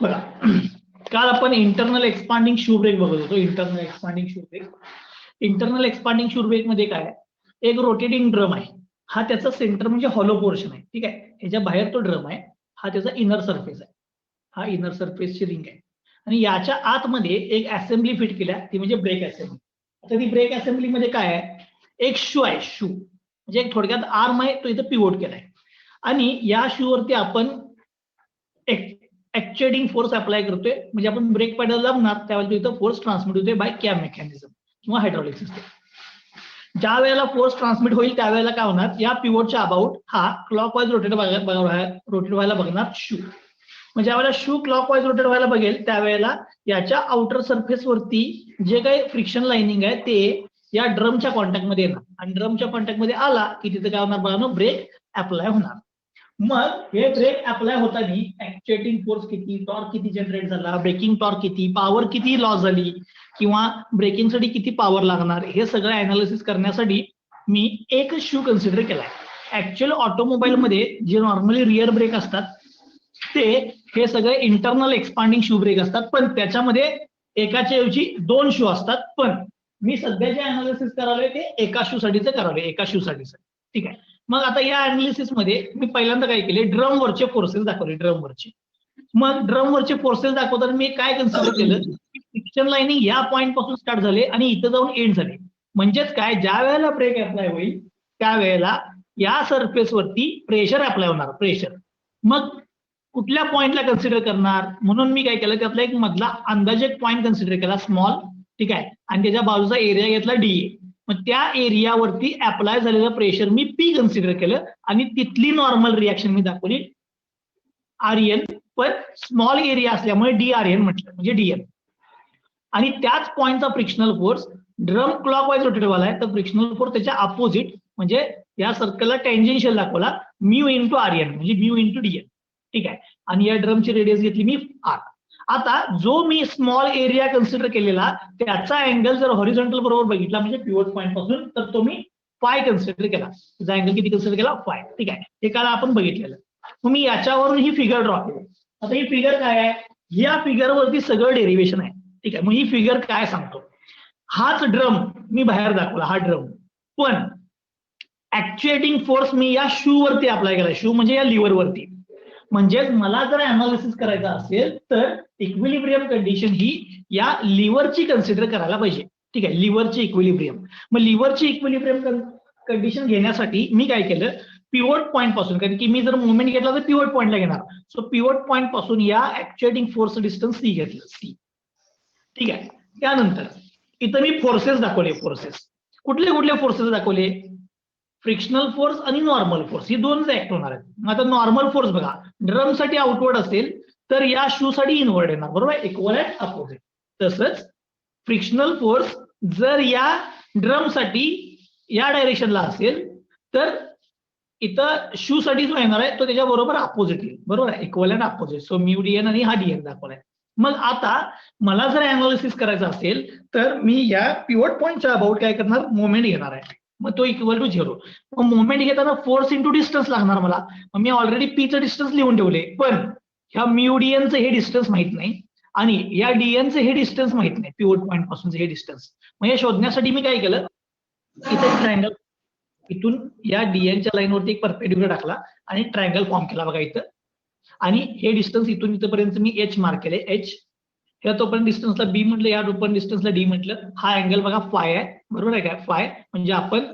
बघा, काल आपण इंटरनल एक्सपांडिंग शू ब्रेक बघत होतो. Internal expanding shoe brake, internal expanding shoe brake मध्ये काय, एक रोटेटिंग ड्रम आहे. हा त्याचा सेंटर म्हणजे हॉलो पोर्शन आहे. ठीक आहे, ह्याच्या बाहेर तो ड्रम आहे, हा त्याचा इनर सरफेस आहे. हा इनर सरफेसची रिंग आहे आणि याच्या आतमध्ये एक असेंब्ली फिट केल्या, ती म्हणजे ब्रेक असेंब्ली. आता ती ब्रेक असेंब्ली मध्ये काय आहे, एक शू आहे. शू म्हणजे एक थोडक्यात आर्म आहे, तो इथं पिवोट केलाय आणि या शू वरती आपण ऍक्च्युएटिंग फोर्स अप्लाय करतोय. म्हणजे आपण ब्रेक पेडल दाबणार त्यावेळेला इथं फोर्स ट्रान्समिट होतोय बाय कॅम मेकॅनिझम किंवा हायड्रॉलिक सिस्टम. ज्या वेळेला फोर्स ट्रान्समिट होईल त्यावेळेला काय होणार, या पिवोटच्या अबाउट हा क्लॉकवाईज रोटेट व्हायला बघणार शू. म्हणजे ज्यावेळेला शू क्लॉकवाईज रोटेट व्हायला बघेल त्यावेळेला याच्या आउटर सरफेस वरती जे काही फ्रिक्शन लाइनिंग आहे ते या ड्रमच्या कॉन्टॅक्टमध्ये येणार आणि ड्रमच्या कॉन्टॅक्टमध्ये आला की तिथे काय होणार बघा, ब्रेक अप्लाय होणार. मग हे ब्रेक अप्लाय होताना ऍक्च्युएटिंग फोर्स किती, टॉर्क किती जनरेट झाला, ब्रेकिंग टॉर्क किती, पॉवर किती लॉस झाली किंवा ब्रेकिंगसाठी किती पॉवर लागणार, हे सगळं अनालिसिस करण्यासाठी मी एक शू कन्सिडर केलाय. ऍक्च्युअल ऑटोमोबाईल मध्ये जे नॉर्मली रिअर ब्रेक असतात ते हे सगळे इंटरनल एक्सपांडिंग शू ब्रेक असतात, पण त्याच्यामध्ये एकाच्या ऐवजी दोन शू असतात. पण मी सध्या जे अनालिसिस करालोय ते एका शू साठीच करालोय, एका शू साठीच. ठीक आहे, मग आता या अनालिसिस मध्ये मी पहिल्यांदा काय केले, ड्रम वरचे फोर्सेस दाखवले. ड्रम वरचे, मग ड्रम वरचे फोर्सेस दाखवताना मी काय कन्सिडर केलं की फ्रिक्शन लाइनिंग या पॉईंट पासून स्टार्ट झाले आणि इथं जाऊन एंड झाले. म्हणजेच काय, ज्या वेळेला ब्रेक अप्लाय होईल त्यावेळेला या सरफेस वरती प्रेशर अप्लाय होणार, प्रेशर. मग कुठल्या पॉइंटला कन्सिडर करणार, म्हणून मी काय केलं, त्यातला एक मधला अंदाजे पॉईंट कन्सिडर केला स्मॉल. ठीक आहे, आणि त्याच्या बाजूचा एरिया घेतला डीए. मग त्या एरियावरती अप्लाय झालेलं प्रेशर मी पी कन्सिडर केलं आणि तिथली नॉर्मल रिॲक्शन मी दाखवली आरएन, पण स्मॉल एरिया असल्यामुळे डीआरएन म्हटलं, म्हणजे डीएन. आणि त्याच पॉईंटचा frictional force, drum clockwise rotate व्हायला आहे तर फ्रिक्शनल फोर्स त्याच्या अपोजिट म्हणजे या सर्कलला टेंजेन्शियल दाखवला, म्यू इंटू आरएन म्हणजे म्यू इंटू डीएन. ठीक आहे, आणि या ड्रमची रेडियस घेतली मी आर. आता जो मी स्मॉल एरिया कन्सिडर केलेला त्याचा अँगल जर हॉरिझॉन्टल बरोबर बघितला म्हणजे पिवोट पॉईंट पासून, तर तो मी फाय कन्सिडर केला. त्याचा अँगल किती कन्सिडर केला, फाय. ठीक आहे, हे काल आपण बघितलेलं. मग मी याच्यावरून ही फिगर ड्रॉ केली. आता ही फिगर काय आहे, या फिगरवरती सगळं डेरिव्हेशन आहे. ठीक आहे, मग ही फिगर काय सांगतो, हाच ड्रम मी बाहेर दाखवला, हा ड्रम, पण ऍक्च्युएटिंग फोर्स मी या शू वरती अप्लाय केला. शू म्हणजे या लिव्हर वरती. म्हणजेच मला जर अनालिसिस करायचं असेल तर इक्विलिब्रियम कंडिशन ही या लिव्हरची कन्सिडर करायला पाहिजे. ठीक आहे, लिव्हरची इक्विलिब्रियम. मग लिव्हरची इक्विलिब्रियम कंडिशन घेण्यासाठी मी काय केलं, पिवोट पॉईंट पासून, कारण की मी जर मुवमेंट घेतला तर पिवोट पॉईंटला घेणार, सो पिवोट पॉईंट पासून या ऍक्च्युएटिंग फोर्स डिस्टन्स सी घेतलं, सी. ठीक आहे, त्यानंतर इथं मी फोर्सेस दाखवले. फोर्सेस कुठले कुठले फोर्सेस दाखवले, फ्रिक्शनल फोर्स आणि नॉर्मल फोर्स, ही दोनच ऍक्ट होणार आहेत. मग आता नॉर्मल फोर्स बघा, ड्रम साठी आउटवर्ड असेल तर या शू साठी इनवर्ड येणार, बरोबर, इक्वल अँड अपोजिट. तसंच फ्रिक्शनल फोर्स जर या ड्रम साठी या डायरेक्शनला असेल तर इथं शू साठी जो येणार आहे तो त्याच्या बरोबर अपोजिट येईल, बरोबर आहे, equal and opposite. So mu DN आणि हा डीएन दाखवलाय. मग आता मला जर अनालिसिस करायचं असेल तर मी या पिवोट पॉईंटच्या अबाउट काय करणार, मोमेंट घेणार आहे. मग तो इक्वल टू 0. मग मोमेंट घेताना फोर्स इंटू डिस्टन्स लागणार मला. मग मी ऑलरेडी पीचं डिस्टन्स लिहून ठेवले, पण ह्या म्यू डीएनचं हे डिस्टन्स माहित नाही आणि या डीएनचं हे डिस्टन्स माहित नाही, पिवोट पॉईंट पासून हे डिस्टन्स. मग हे शोधण्यासाठी मी काय केलं, इथे ट्रायंगल, इथून या डीएनच्या लाईनवरती एक परपेंडिक्युलर टाकला आणि ट्रायंगल फॉर्म केला बघा इथं. आणि हे डिस्टन्स इथून इथपर्यंत मी एच मार्क केले, एच. ह्या तोपर्यंत डिस्टन्सला बी म्हटलं, या तोपर्यंत डिस्टन्सला डी म्हटलं. हा अँगल बघा फाय आहे, बरोबर आहे काय, फाय. म्हणजे आपण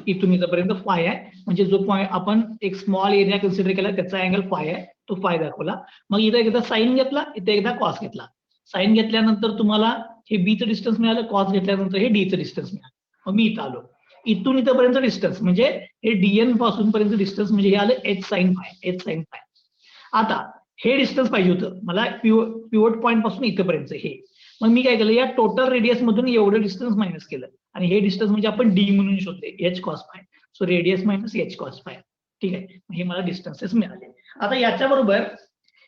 इथून इथपर्यंत फाय आहे, म्हणजे जो पॉईंट आपण एक स्मॉल एरिया कन्सिडर केला त्याचा अँगल फाय आहे, तो फाय दाखवला. मग इथे एकदा साईन घेतला, इथे एकदा कॉस घेतला. साईन घेतल्यानंतर तुम्हाला हे बीचं डिस्टन्स मिळालं, कॉस घेतल्यानंतर हे डीचं डिस्टन्स मिळालं. मग मी इथं आलो, इथून इथपर्यंत डिस्टन्स म्हणजे हे डीएन पासून पर्यंत डिस्टन्स म्हणजे हे आलं H sine phi, H sine phi. आता हे डिस्टन्स पाहिजे होतं मला पिवोट पॉईंट पासून इथपर्यंत हे. मग मी काय केलं, या टोटल रेडियस मधून एवढं डिस्टन्स मायनस केलं आणि हे डिस्टन्स म्हणजे आपण डी म्हणून शोधले, H cos five. So radius minus H cos phi. ठीक आहे, हे मला डिस्टन्सेस मिळाले. आता याच्याबरोबर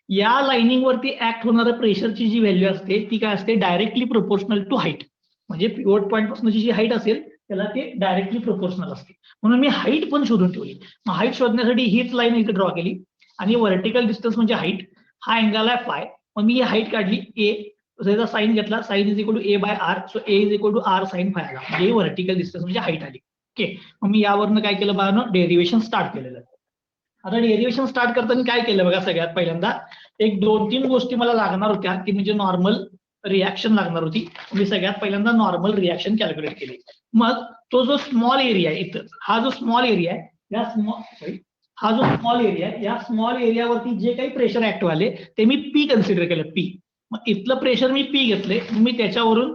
या लाइनिंग वरती ऍक्ट होणाऱ्या प्रेशरची जी व्हॅल्यू असते ती काय असते, डायरेक्टली प्रोपोर्शनल टू हाईट. म्हणजे पिवोट पॉईंट पासून जी हाईट असेल त्याला ते डायरेक्टली प्रोपोर्शनल असते. म्हणून मी हाईट पण शोधून ठेवली. मग हाईट शोधण्यासाठी हीच लाईन इथे ड्रॉ केली आणि व्हर्टिकल डिस्टन्स म्हणजे हाईट, हा अँगल आहे फाय. मग मी ही हाईट काढली ए, त्याचा साईन घेतला, sine is equal to A by R, so A is equal to R sine phi आला, म्हणजे व्हर्टिकल डिस्टन्स म्हणजे हाईट आली. ओके, मग मी यावरनं काय केलं बघा, डेरिव्हेशन स्टार्ट केलेलं. आता डेरिव्हेशन स्टार्ट करताना काय केलं बघा, सगळ्यात पहिल्यांदा एक 2-3 गोष्टी मला लागणार होत्या, की म्हणजे नॉर्मल रिॲक्शन लागणार होती. मी सगळ्यात पहिल्यांदा नॉर्मल रिॲक्शन कॅल्क्युलेट केली. मग तो जो स्मॉल एरिया आहे इथं, हा जो स्मॉल एरिया आहे, या हा जो स्मॉल एरिया आहे, या स्मॉल एरियावरती जे काही प्रेशर ऍक्ट व्हाले ते मी पी कन्सिडर केलं, पी. मग इथलं प्रेशर मी पी घेतले, मी त्याच्यावरून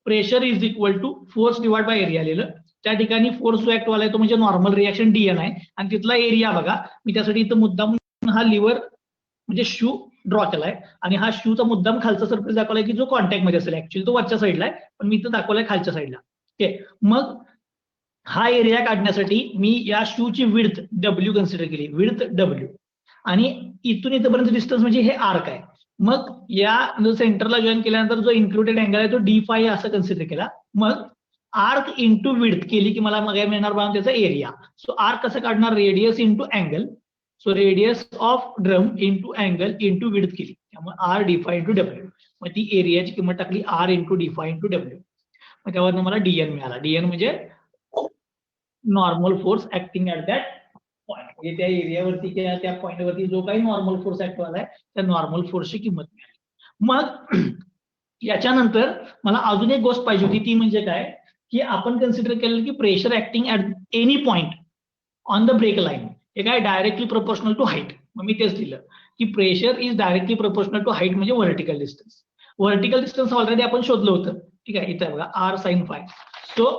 pressure is equal to force divide by area लिहिलं. त्या ठिकाणी फोर्स जो ऍक्ट वाला आहे तो म्हणजे नॉर्मल रिॲक्शन डीएन आहे, आणि तिथला एरिया बघा, मी त्यासाठी इथं मुद्दाम हा लिव्हर म्हणजे शू ड्रॉ केलाय, आणि हा शूचा मुद्दाम खालचा सरफेस दाखवलाय की जो कॉन्टॅक्ट मध्ये असेल, ऍक्च्युअली तो वरच्या साईडला आहे, पण मी इथं दाखवलाय खालच्या साईडला. ओके, मग हा एरिया काढण्यासाठी मी या शूची विड्थ डब्ल्यू कन्सिडर केली, विड्थ डब्ल्यू, आणि इथून इथपर्यंत डिस्टन्स म्हणजे हे आर्क आहे. मग या सेंटरला जॉईन केल्यानंतर जो इन्क्लुडेड अँगल आहे तो D5 असं कन्सिडर केला. मग आर्क इंटू विड्थ केली की मला मग मिळणार बघा त्याचा एरिया. सो आर्क कसं काढणार, radius into angle, so radius of drum into angle into width केली, त्यामुळे R D5 इंटू डब्ल्यू. मग ती एरियाची किंमत टाकली R into D5 into W, मग त्यावरनं मला डीएन मिळाला. डीएन म्हणजे normal force acting at that point, म्हणजे त्या एरियावरती किंवा त्या पॉईंटवरती जो काही नॉर्मल फोर्स ऍक्ट झालाय त्या नॉर्मल फोर्सची किंमत मिळाली. मग याच्यानंतर मला अजून एक गोष्ट पाहिजे होती, ती म्हणजे काय, की आपण कन्सिडर केलं की pressure acting at any point on the brake line हे काय डायरेक्टली प्रोपोर्शनल टू हाईट. मग मी तेच दिलं की pressure is directly proportional to height म्हणजे vertical distance. Vertical distance already आपण शोधलं होतं, ठीक आहे, इथं बघा R sine phi. So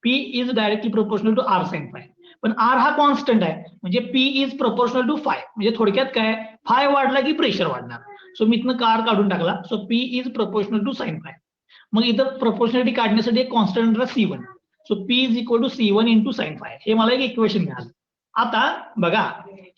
P is directly proportional to R sine phi, पण आर हा कॉन्स्टंट आहे, म्हणजे P is proportional to phi, म्हणजे थोडक्यात काय, फाय वाढला की प्रेशर वाढणार. सो मी इथनं कार काढून टाकला, so P is proportional to sine phi. मग इथं प्रोपोर्शनलिटी काढण्यासाठी एक constant C1, so P is equal to C1 into sine phi, हे मला एक इक्वेशन मिळालं. आता बघा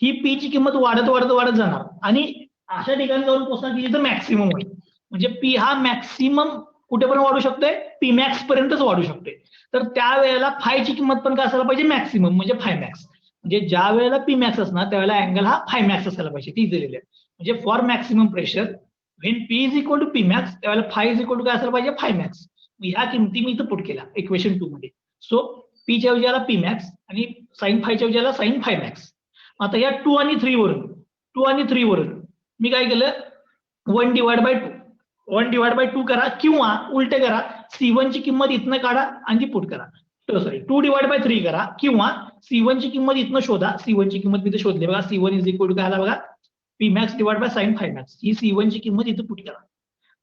ही पी ची किंमत वाढत वाढत वाढत जाणार, आणि अशा ठिकाणी जाऊन पोहोचणार की जिथं मॅक्सिमम होईल, म्हणजे पी हा मॅक्सिमम कुठेपर्यंत वाढू शकतोय, पी मॅक्स पर्यंतच वाढू शकतोय. तर त्यावेळेला फायची किंमत पण काय असायला पाहिजे, मॅक्सिमम म्हणजे फाय मॅक्स. म्हणजे ज्या वेळेला पी मॅक्स असणार त्यावेळेला अँगल हा फाय मॅक्स असायला पाहिजे, ती दिलेली आहे. म्हणजे for maximum pressure when P is equal to P max त्यावेळेला फाय इज इक्वल टू काय असायला पाहिजे, फाय मॅक्स. ह्या किमती मी इथं पुट केल्या इक्वेशन 2 मध्ये. सो पीच्या ऐवजी पी मॅक्स आणि साइन फायच्या ऐवजी साइन फाय मॅक्स. आता या 2 आणि 3 वरून मी काय केलं, 1 डिवाइड बाय 2 करा, किंवा उलटे करा, C1 ची किंमत इथनं काढा आणि ती पुट करा. सॉरी 2 डिवाइड बाय 3 करा, किंवा C1 ची किंमत इथनं शोधा. C1 ची किंमत मी इथे शोधली बघा, C1 इज इक्वल टू काय आला बघा, P max divide by sine phi max. ही C1 ची किंमत इथं पुट करा.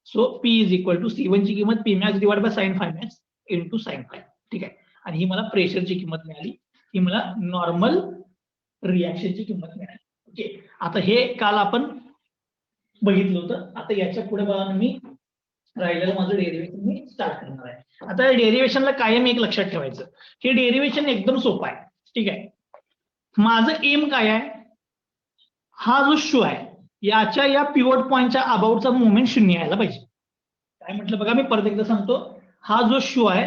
So P is equal to C1 ची किंमत P max divide by sine phi max into sine phi, ठीक आहे. आणि ही मला प्रेशरची किंमत मिळाली, ही मला नॉर्मल रिॲक्शनची किंमत मिळाली. ओके, आता हे काल आपण बघितलं होतं. आता याच्या पुढे बघा मी राहिलेलं माझं डेरिव्हेशन मी स्टार्ट करणार आहे. आता डेरिव्हेशनला कायम एक लक्षात ठेवायचं, हे डेरिव्हेशन एकदम सोपं आहे, ठीक आहे. माझं एम काय आहे, हा जो शू आहे याच्या या पिवट पॉईंटच्या अबाउटचा मुवमेंट 0 यायला पाहिजे. काय म्हटलं बघा, मी परत एकदा सांगतो, हा जो शू आहे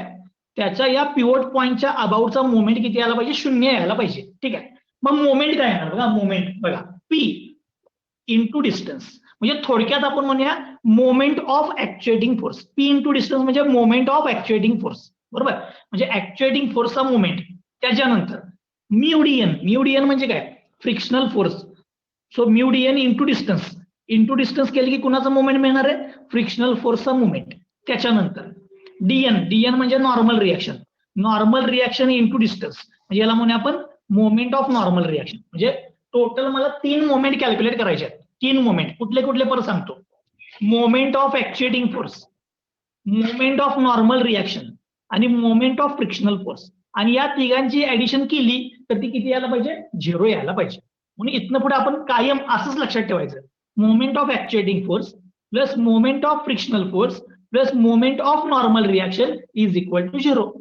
त्याच्या या पिवट पॉईंटच्या अबाउटचा मुवमेंट किती यायला पाहिजे, 0 यायला पाहिजे, ठीक आहे. मग मुवमेंट काय येणार बघा, मुवमेंट बघा पी इंटू डिस्टन्स, म्हणजे थोडक्यात आपण म्हणूया moment of actuating force. P into distance म्हणजे मोमेंट ऑफ ऍक्च्युएटिंग फोर्स, बरोबर. म्हणजे ऍक्च्युएटिंग फोर्सचा मोमेंट. त्याच्यानंतर म्यू म्हणजे काय, frictional force. So mu DN into distance केले की कुणाचा मोमेंट मिळणार आहे, फ्रिक्शनल फोर्सचा मोमेंट. त्याच्यानंतर डीएन म्हणजे नॉर्मल रिॲक्शन इंटू डिस्टन्स, म्हणजे याला म्हणूया आपण मोमेंट ऑफ नॉर्मल रिॲक्शन. म्हणजे टोटल मला 3 मोमेंट कॅल्क्युलेट करायचे आहेत. 3 मोमेंट कुठले कुठले परत सांगतो, moment of actuating force, moment of normal reaction आणि मोमेंट ऑफ फ्रिक्शनल फोर्स. आणि या तिघांची ऍडिशन केली तर ती किती यायला पाहिजे, 0 यायला पाहिजे. म्हणून इथनं पुढे आपण कायम असंच लक्षात ठेवायचं, moment of actuating force plus moment of frictional force plus moment of normal reaction is equal to 0.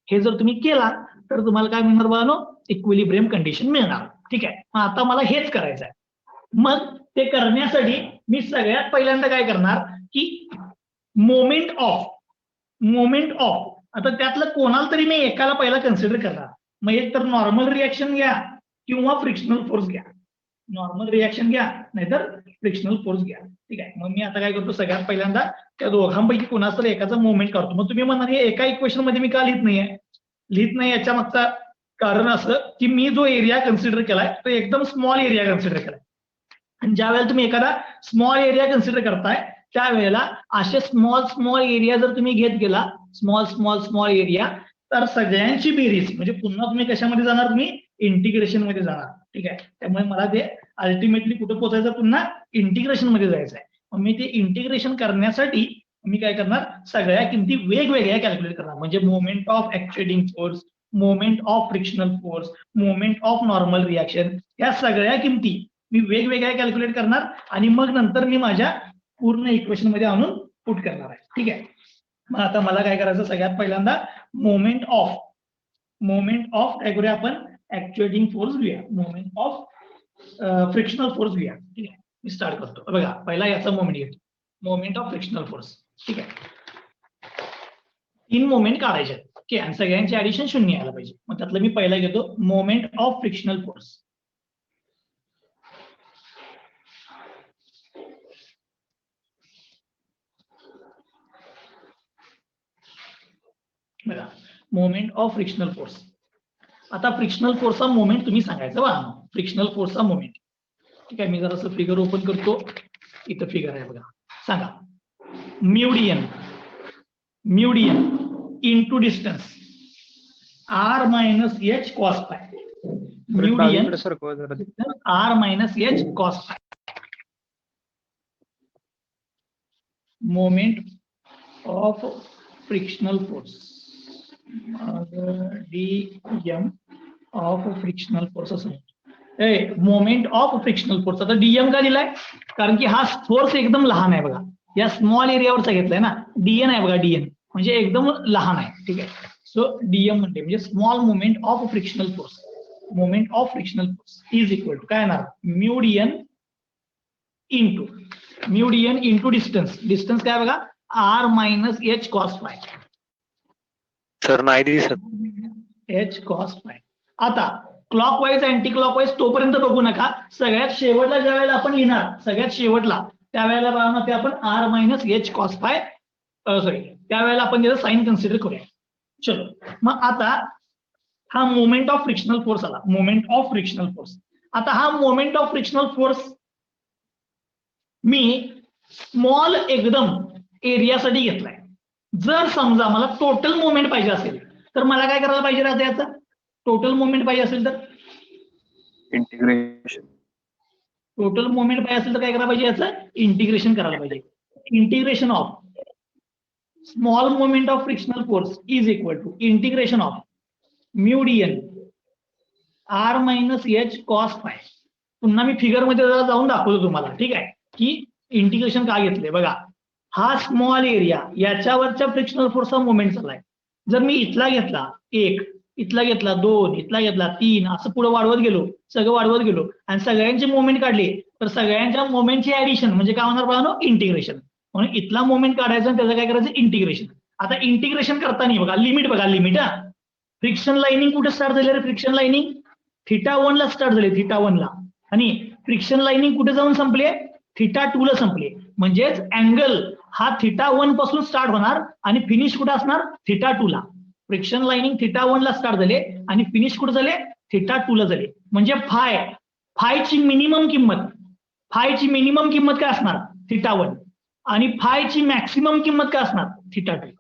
हे जर तुम्ही केला तर तुम्हाला काय मिळणार बघा, इक्विलिब्रियम कंडिशन मिळणार, ठीक आहे. आता मला हेच करायचं आहे. मग ते करण्यासाठी मी सगळ्यात पहिल्यांदा काय करणार की मोमेंट ऑफ आता त्यातलं कोणाला तरी मी एकाला पहिला कन्सिडर करणार. मग एक तर नॉर्मल रिॲक्शन घ्या किंवा फ्रिक्शनल फोर्स घ्या, नॉर्मल रिॲक्शन घ्या नाहीतर फ्रिक्शनल फोर्स घ्या, ठीक आहे. मग मी आता काय करतो, सगळ्यात पहिल्यांदा त्या दोघांपैकी कोणाच तर एकाचा मोमेंट काढतो. मग तुम्ही म्हणाल हे एका इक्वेशन मध्ये मी का लिहित नाही याच्या मागचा कारण असं की मी जो एरिया कन्सिडर केलाय तो एकदम स्मॉल एरिया कन्सिडर केलाय. आणि ज्या वेळेला तुम्ही एखादा स्मॉल एरिया कन्सिडर करताय त्यावेळेला असे स्मॉल एरिया जर तुम्ही घेत गेला, स्मॉल एरिया, तर सगळ्यांची बेरीज म्हणजे पुन्हा तुम्ही कशामध्ये जाणार, तुम्ही इंटिग्रेशन मध्ये जाणार. ठीक आहे. त्यामुळे मला ते अल्टिमेटली कुठं पोहोचायचं, पुन्हा इंटिग्रेशन मध्ये जायचं आहे. मग मी ते इंटिग्रेशन करण्यासाठी मी काय करणार, सगळ्या किमती वेगवेगळ्या कॅल्क्युलेट करणार. म्हणजे moment of actuating force, moment of frictional force, moment of normal reaction, या सगळ्या किमती मी वेगवेगळ्या कॅल्क्युलेट करणार आणि मग नंतर मी माझ्या पूर्ण इक्वेशन मध्ये आणून पुट करणार आहे. ठीक आहे. मग आता मला काय करायचं, सगळ्यात पहिल्यांदा मोमेंट ऑफ काय करूया आपण, ऍक्च्युएटिंग फोर्स घेऊया, मोमेंट ऑफ फ्रिक्शनल फोर्स घेऊया. ठीक आहे. मी स्टार्ट करतो. बघा पहिला याचा मोमेंट घेतो, मोमेंट ऑफ फ्रिक्शनल फोर्स. ठीक आहे. 3 मोमेंट काढायचे आहेत. ओके. आणि सगळ्यांचे ऍडिशन 0 यायला पाहिजे. मग त्यातलं मी पहिला घेतो मोमेंट ऑफ फ्रिक्शनल फोर्स. बघा, मोमेंट ऑफ फ्रिक्शनल फोर्स. आता फ्रिक्शनल फोर्सचा मोमेंट तुम्ही सांगायचं बघा, फ्रिक्शनल फोर्सचा मोमेंट. ठीक आहे. मी जरासं फिगर ओपन करतो, इथं फिगर आहे बघा. सांगा, mu DN into distance R minus H cos phi. Mu DN R minus H cos phi. Moment of frictional force, DM of frictional force असं. Moment of frictional force. आता डीएम का दिलाय, कारण की हा फोर्स एकदम लहान आहे बघा, या स्मॉल एरियावरचा घेतलाय ना. डीएन आहे बघा, डीएन म्हणजे एकदम लहान आहे. ठीक आहे. सो डीएम म्हणजे small moment of frictional force. Moment of frictional force is equal to काय येणार, म्युडियन इंटू डिस्टन्स काय बघा, R minus H cos phi. Sir नाही दिसत, एच कॉस फाय. आता क्लॉकवाईज अँटी क्लॉकवाईज तोपर्यंत बघू नका. सगळ्यात शेवटला ज्या वेळेला आपण लिहिणार, सगळ्यात शेवटला त्यावेळेला बघा ते आपण R minus H cos phi, sorry त्यावेळेला आपण त्याचं साईन कन्सिडर करूया. चलो, मग आता हा मोमेंट ऑफ फ्रिक्शनल फोर्स आला, मोमेंट ऑफ फ्रिक्शनल फोर्स. आता हा moment of frictional force me small एकदम एरियासाठी घेतलाय. जर समजा मला टोटल मोमेंट पाहिजे असेल तर मला काय करायला पाहिजे राहते, याचा टोटल मोमेंट पाहिजे असेल तर इंटिग्रेशन. टोटल मोमेंट पाहिजे असेल तर काय करायला पाहिजे, याचं इंटिग्रेशन करायला पाहिजे. Integration of small moment of frictional force is equal to integration of mu DN R minus H cos phi. पुन्हा मी फिगर मध्ये जरा जाऊन दाखवतो तुम्हाला. ठीक आहे, की इंटिग्रेशन का घेतले. बघा, हा स्मॉल एरिया, याच्यावरच्या फ्रिक्शनल फोर्सचा मोमेंट चाललाय. जर मी इथला घेतला 1, इथला घेतला 2, इथला घेतला 3, असं पुढे वाढवत गेलो आणि सगळ्यांचे मोमेंट काढले तर सगळ्यांच्या मोमेंटची ऍडिशन म्हणजे काय होणार बघा, इंटिग्रेशन. म्हणून इथला मोमेंट काढायचा आणि त्याचं काय करायचं, इंटिग्रेशन. आता इंटिग्रेशन करताना बघा लिमिट हा फ्रिक्शन लाईनिंग कुठे स्टार्ट झाली, फ्रिक्शन लाईनिंग θ1 ला स्टार्ट झाली, θ1 ला. आणि फ्रिक्शन लाईनिंग कुठे जाऊन संपले, θ2 ला संपले. म्हणजेच अँगल हा θ1 पासून स्टार्ट होणार आणि फिनिश कुठे असणार, θ2 ला. फ्रिक्शन लाईनिंग θ1 ला स्टार्ट झाले आणि फिनिश कुठे झाले, θ2 ला झाले. म्हणजे फायची मिनिमम किंमत काय असणार, θ1, आणि फायची मॅक्सिमम किंमत काय असणार, θ2.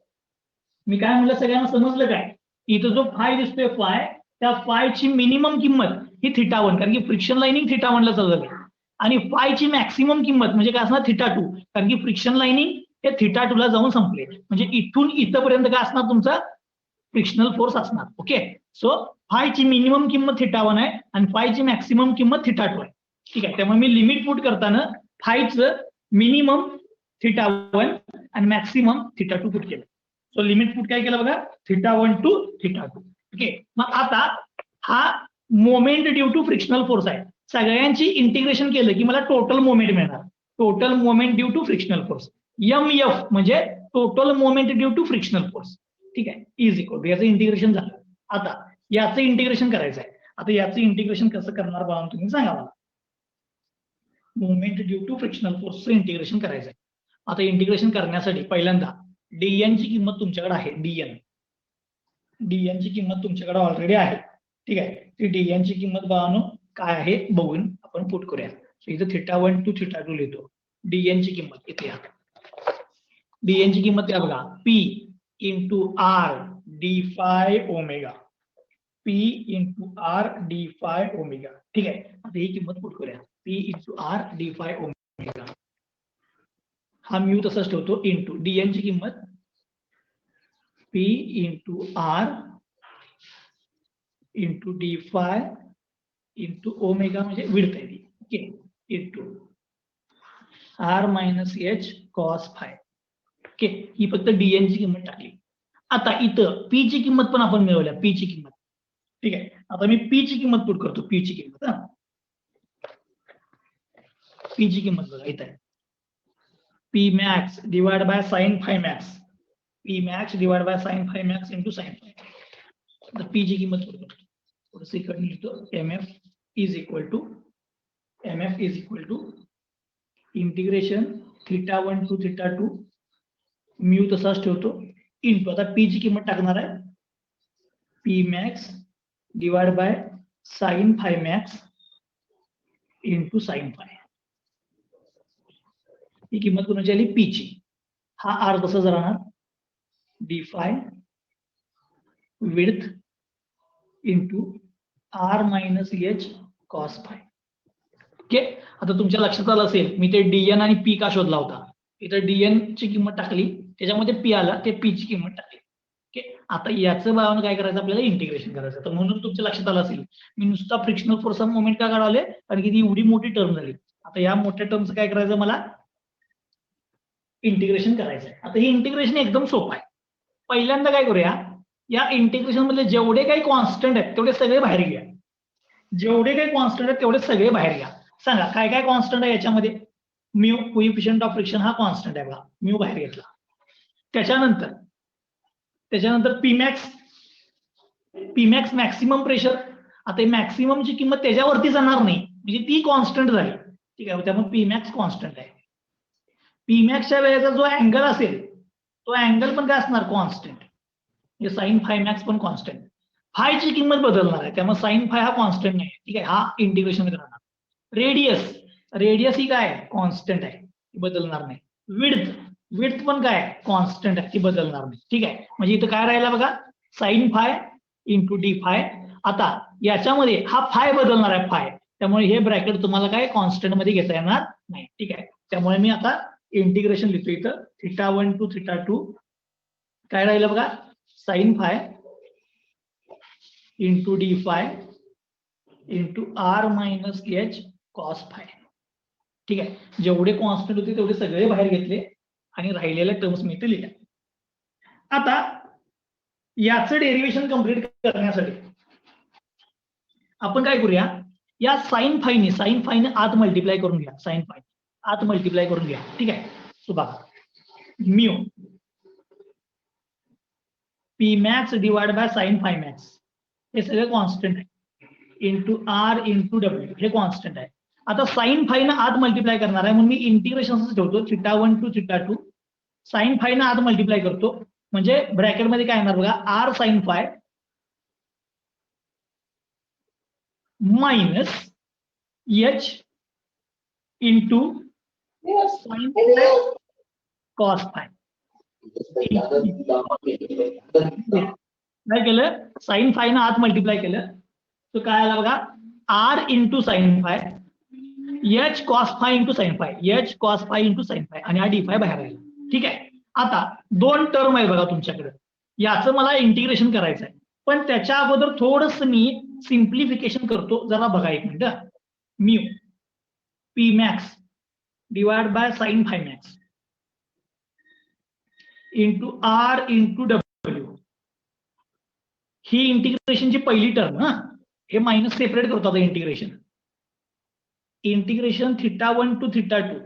मी काय म्हणलं, सगळ्यांना समजलं काय. इथं जो फाय दिसतोय फाय, त्या फायची मिनिमम किंमत ही θ1, कारण की फ्रिक्शन लाईनिंग θ1 ला चालू झाली. आणि फायची मॅक्सिमम किंमत म्हणजे काय असणार, θ2, कारण की फ्रिक्शन लाईनिंग हे θ2 ला जाऊन संपले. म्हणजे इथून इथपर्यंत काय असणार, तुमचा फ्रिक्शनल फोर्स असणार. ओके. सो फायची मिनिमम किंमत θ1 आहे आणि फायची मॅक्सिमम किंमत θ2 आहे. ठीक आहे. त्यामुळे मी लिमिट पुट करताना फायचं मिनिमम θ1 आणि मॅक्सिमम θ2 पुट केलं. सो लिमिट पुट काय केलं बघा, θ1 टू θ2. ओके. मग आता हा moment due to frictional force आहे. सगळ्यांची इंटिग्रेशन केलं की मला टोटल मोमेंट मिळणार, total moment due to frictional force, MF म्हणजे total moment due to frictional force. ठीक आहे, इज इक्वल टू, याचं इंटिग्रेशन झालं. आता याचं इंटिग्रेशन करायचं आहे. आता याचं इंटिग्रेशन कसं करणार बघा, तुम्ही सांगा मला. मुवमेंट ड्यू टू फ्रिक्शनल फोर्सचं इंटिग्रेशन करायचं आहे. आता इंटिग्रेशन करण्यासाठी पहिल्यांदा dn ची किंमत तुमच्याकडे आहे. dn ची किंमत तुमच्याकडे ऑलरेडी आहे. ठीक आहे. ती dn ची किंमत बघानो काय आहे बघून आपण पुट करूया. इथं θ1 to θ2 लिहितो. dn ची किंमत इथे या. dn ची किंमत काय बघा, p into r d phi omega, p into r d phi omega. ठीक आहे. आता ही किंमत पुट करूया. p into r d phi omega. हा म्यू तसाच ठेवतो इंटू dn ची किंमत p into r into d phi into omega म्हणजे विड्थ आहे ती. Okay. Into r minus h cos phi. Okay. ही फक्त dn ची किंमत टाकली. आता इथं p ची किंमत पण आपण मिळवल्या. p ची किंमत. ठीक आहे. आता मी p ची किंमत पुट करतो. p ची किंमत p ची किंमत बघा इथं आहे. p max divided by sin phi max. p max divided by sin phi max into sin phi. आता p ची किंमत पुट करतो. थोडंसं इकडे लिहितो. mf is equal to integration θ1 to θ2 mu तसाच ठेवतो इंटू आता p ची किंमत टाकणार आहे. p max divide by sin phi max into sin phi. ही किंमत कोणाची आली, p ची. हा r तसाच राहणार d phi width into r minus h cos phi. Okay. आता तुमच्या लक्षात आलं असेल मी ते dn आणि p का शोधला होता. इथं dn ची किंमत टाकली, त्याच्यामध्ये p आला, ते p ची किंमत टाकली. ओके. आता याचं भावानं काय करायचं, आपल्याला इंटिग्रेशन करायचं. तर म्हणून तुमच्या लक्षात आलं असेल मी नुसता फ्रिक्शनल फोर्स ऑफ मोमेंट का काढाले, कारण की ती एवढी मोठी टर्म झाली. आता या मोठ्या टर्मचं काय करायचं, मला इंटिग्रेशन करायचं आहे. आता हे इंटिग्रेशन एकदम सोपं आहे. पहिल्यांदा काय करूया, या इंटिग्रेशन मध्ये जेवढे काही कॉन्स्टंट आहेत तेवढे सगळे बाहेर घ्या. जेवढे काही कॉन्स्टंट आहेत तेवढे सगळे बाहेर घ्या. सांगा काय काय कॉन्स्टंट आहे याच्यामध्ये. म्यू कोएफिशियंट ऑफ फ्रिक्शन हा कॉन्स्टंट आहे बघा, म्यू बाहेर घेतला. त्याच्यानंतर पीमॅक्स मॅक्सिमम प्रेशर. आता मॅक्सिममची किंमत त्याच्यावरती जाणार नाही, म्हणजे ती कॉन्स्टंट झाली. ठीक आहे. त्यामुळे पीमॅक्स कॉन्स्टंट आहे. पीमॅक्सच्या वेळेचा जो अँगल असेल तो अँगल पण काय असणार, कॉन्स्टंट. म्हणजे साइन फाय मॅक्स पण कॉन्स्टंट. फायची किंमत बदलणार आहे, त्यामुळे साइन फाय हा कॉन्स्टंट नाही. ठीक आहे. हा इंटिग्रेशन करणार. रेडियस ही काय कॉन्स्टंट आहे, ती बदलणार नाही. विड्थ पण काय कॉन्स्टंट आहे, ती बदलणार नाही. ठीक आहे. म्हणजे इथं काय राहिला बघा, sine phi into D phi. आता याच्यामध्ये हा फाय बदलणार आहे, फाय. त्यामुळे हे ब्रॅकेट तुम्हाला काय कॉन्स्टंट मध्ये घेता येणार नाही. ठीक आहे. त्यामुळे मी आता इंटिग्रेशन लिहितो इथं θ1 to θ2. काय राहिलं बघा, sine phi into D phi into r minus h cos phi. ठीक आहे. जेवढे कॉन्स्टंट होते तेवढे सगळे बाहेर घेतले आणि राहिलेल्या टर्म्स मी इथे लिहिल्या. आता याचं डेरिव्हेशन कंप्लीट करण्यासाठी आपण काय करूया, या साइन फायने आत मल्टिप्लाय करून घ्या. साइन फाय आत मल्टिप्लाय करून घ्या. ठीक आहे. सो बघा, mu P max divide by sine phi max हे सगळे कॉन्स्टंट आहे. इंटू आर इंटू डब्ल्यू हे कॉन्स्टंट आहे. आता साइन फायनं आत मल्टिप्लाय करणार आहे म्हणून मी इंटिग्रेशन ठेवतो θ1 to θ2. साइन फायनं आत मल्टिप्लाय करतो म्हणजे ब्रॅकेटमध्ये काय येणार बघा, R sine phi minus H into sine phi cos phi. काय केलं, साइन फायनं आत मल्टिप्लाय केलं तर काय आला बघा, R into sine phi H cos phi into sine phi, H cos phi into sine phi आणि हा डी फाय बाहेर राहिला. ठीक आहे. आता दोन टर्म आहे बघा तुमच्याकडे, याचं मला इंटिग्रेशन करायचं आहे. पण त्याच्या अगोदर थोडस मी सिम्प्लिफिकेशन करतो, जरा बघा एक minute. Mu P max divide by sine phi max into R into W. ही इंटिग्रेशनची पहिली टर्म. हे मायनस सेपरेट करतो आता integration. Integration θ1 to θ2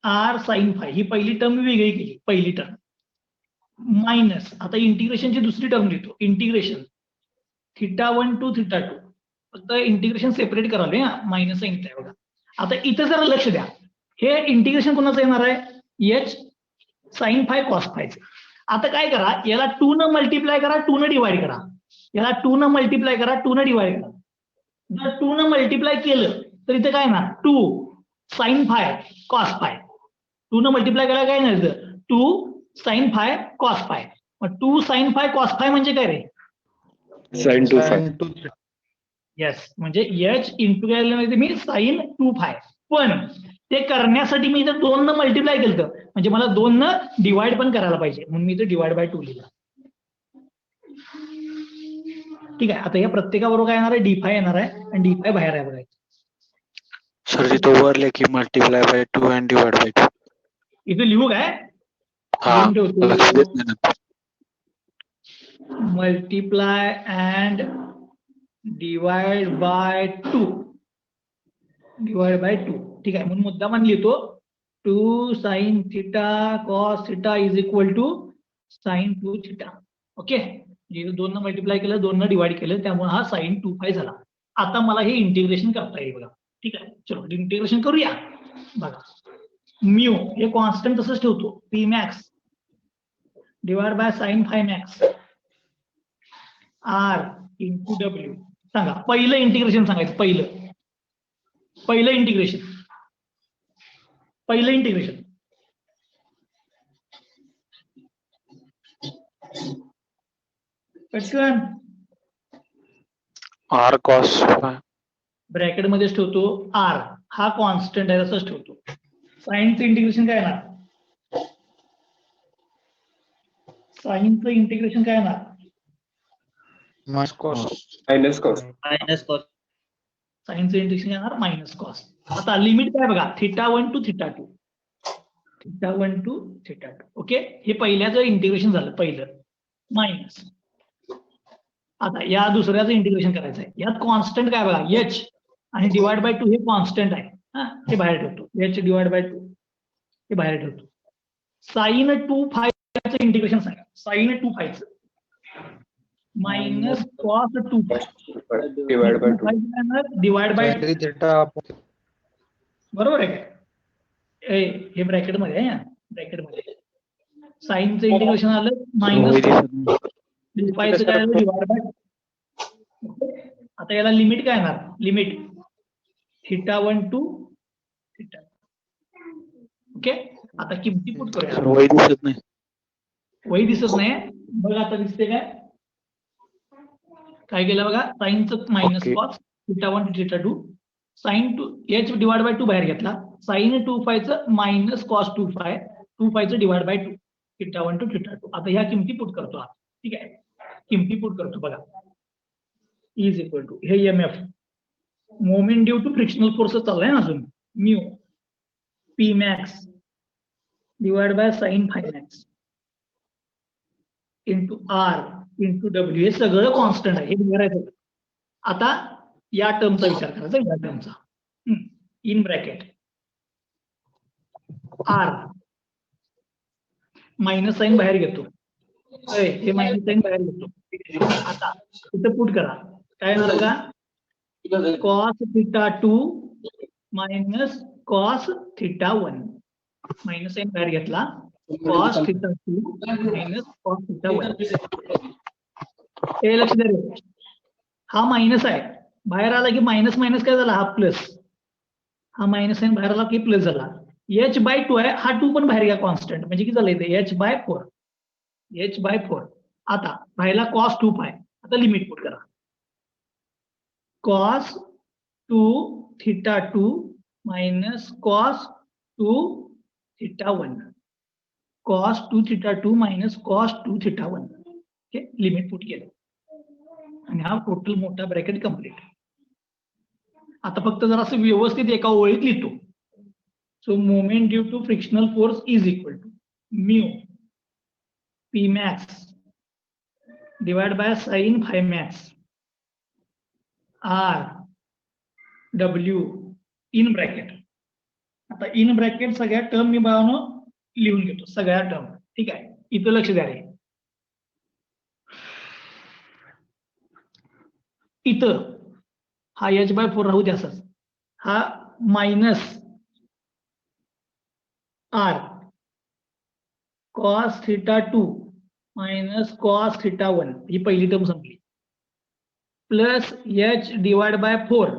R sine phi ही पहिली टर्म मी वेगळी केली, पहिली टर्म मायनस. आता इंटिग्रेशनची दुसरी टर्म लिहितो, इंटिग्रेशन θ1 to θ2. फक्त इंटिग्रेशन सेपरेट करावे, मायनस सांगितलंय बघा. आता इथं जरा लक्ष द्या, हे इंटिग्रेशन कोणाचं येणार आहे, एच साइन फाय कॉस फायचं. आता काय करा, याला 2 न मल्टिप्लाय करा, 2 न डिवाइड करा, याला 2 न मल्टिप्लाय करा, 2 न डिवाइड करा. जर 2 न मल्टिप्लाय केलं तर इथे काय ना 2 साइन फाय कॉस फाय, 2 न मल्टिप्लाय करायला काय नाही 2 साइन फाय कॉस फाय. मग 2 साइन फाय कॉस फाय म्हणजे काय रे, साइन 2 फाय. येस, म्हणजे एच इंटू काय मी साइन 2 फाय. पण ते करण्यासाठी मी इथं 2 न मल्टिप्लाय केलं, म्हणजे मला 2 न डिवाइड पण करायला पाहिजे, म्हणून मी इथं डिवाइड बाय 2 लिहिलं. ठीक आहे, आता या प्रत्येकाबरोबर काय येणार आहे, डी फाय येणार आहे आणि डी फाय बाहेर आहे बघायचं. सर तिथं वर की multiply by 2 and divide by 2. इथे लिहू काय, हा, लिहून लक्ष देत ठेवतो, नाही ना. Multiply and divide by 2, divide by 2. ठीक आहे, म्हणून मुद्दामान लिहितो 2 sine theta cos theta is equal to sine 2 theta. Okay, 2 न मल्टिप्लाय केलं, 2 न डिवाइड केलं, त्यामुळे हा साइन 2 फाय झाला. आता मला हे इंटिग्रेशन करता येईल बघा. ठीक आहे, चलो इंटिग्रेशन करूया. बघा, म्यू हे कॉन्स्टंट तसंच ठेवतो, P max divide by sine phi max R into W. सांगा पहिलं इंटिग्रेशन सांगायचं, पहिलं इंटिग्रेशन, पहिलं इंटिग्रेशन. पटकन आर कॉस फाय ब्रॅकेट मध्येच ठेवतो, आर हा कॉन्स्टंट आहे तसंच ठेवतो. साइनचं इंटिग्रेशन काय येणार, साइनचं इंटिग्रेशन काय येणार, मायनस कॉस. साइनचं इंटिग्रेशन येणार मायनस कॉस. आता लिमिट काय बघा, θ1 टू θ2, θ1 टू θ2. ओके, हे पहिल्याचं इंटिग्रेशन झालं, पहिलं मायनस. आता या दुसऱ्याचं इंटिग्रेशन करायचं आहे. यात कॉन्स्टंट काय बघा, एच आणि डिवाइड बाय 2 हे कॉन्स्टंट आहे, हे बाहेर ठेवतो, एच डिवाइड बाय 2 हे बाहेर ठेवतो. साइन 2 फायचं इंटिग्रेशन सांगा, साइन 2 फायचं minus cos 2 phi divide by 2, बरोबर आहे काय, हे ब्रॅकेट मध्ये आहे, ब्रॅकेट मध्ये साइनचं इंटिग्रेशन आलं मायनस फायचं काय आलं डिवाइड बाय. आता याला लिमिट काय येणार, लिमिट θ1 टू θ2. ओके, आता किमती पुट करूया. वही दिसत नाही, वही दिसत नाही बघा, आता दिसते काय केलं बघा, साइनचं minus cos θ1 to θ2, sine 2 H divide by 2 बाहेर घेतला, साइन 2 फायचं मायनस कॉस 2 फाय, 2 फायचं डिवाइड बाय 2, θ1 टू θ2. आता ह्या किमती पुट करतो. ठीक आहे, किमती पुट करतो बघा, इज इक्वल टू हे M F moment due to frictional force चाललाय ना अजून, mu P max divide by sine phi max into R into W. हे सगळं कॉन्स्टंट आहे, हे करायचं. आता या टर्मचा विचार करायचा, या टर्मचा in bracket R minus sine बाहेर घेतो, हे मायनस साइन बाहेर घेतो. आता इथं पुट करा, काय होणार का, cos θ2 minus cos θ1, minus sine बाहेर घेतला, कॉस θ2 मायनस कॉस θ1. हे लक्ष द्या रे, हा मायनस आहे, बाहेर आला की मायनस मायनस काय झाला, हा प्लस, हा मायनस साइन बाहेर आला की प्लस झाला. एच बाय 2 आहे, हा 2 पण बाहेर घ्या कॉन्स्टंट, म्हणजे किती झालं इथे एच बाय 4, एच बाय 4. आता राहिला कॉस 2 फाय, आता लिमिट पुट करा, cos 2 θ2 minus cos 2 θ1, cos 2 θ2 minus cos 2 θ1. Okay, limit put केलं आणि हा टोटल मोठा ब्रॅकेट कंप्लीट. आता फक्त जरा असं व्यवस्थित एका ओळीत लिहितो. So moment due to frictional force is equal to mu P max divide by sine phi max R W in bracket. आता इन ब्रॅकेट सगळ्या टर्म मी बाळानो लिहून घेतो, सगळ्या टर्म. ठीक आहे, इथं लक्ष द्या रे, इथं हा एच बाय 4 राहू द्या, असंच हा minus R cos theta 2 minus cos theta 1 ही पहिली टर्म संपली, plus H divide by 4